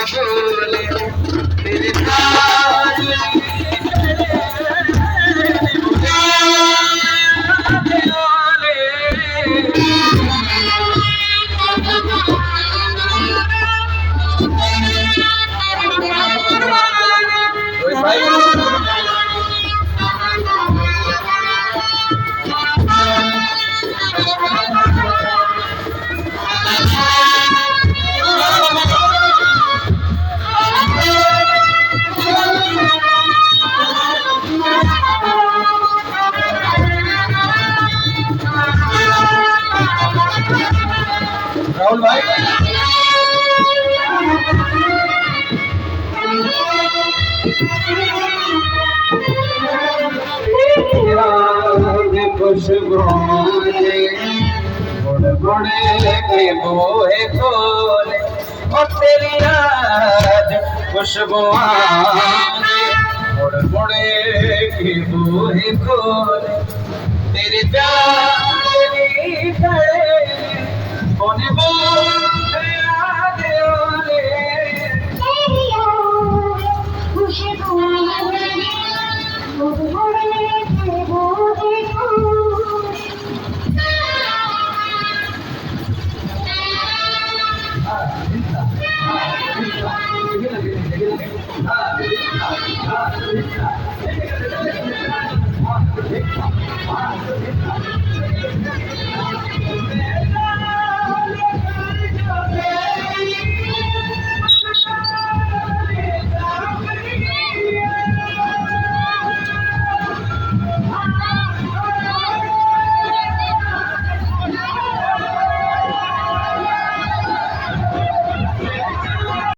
बोले तेरे प्यार राहुल भाई खुशबू गुड़ गुड़ के बोहे खोले और तेरी याद खुशबू गुड़ गुड़ के बोहे खोले तेरे प्यार की गले कोने बोले आगे ओले तेरी याद खुशबू गुड़ गुड़ के बोहे खोले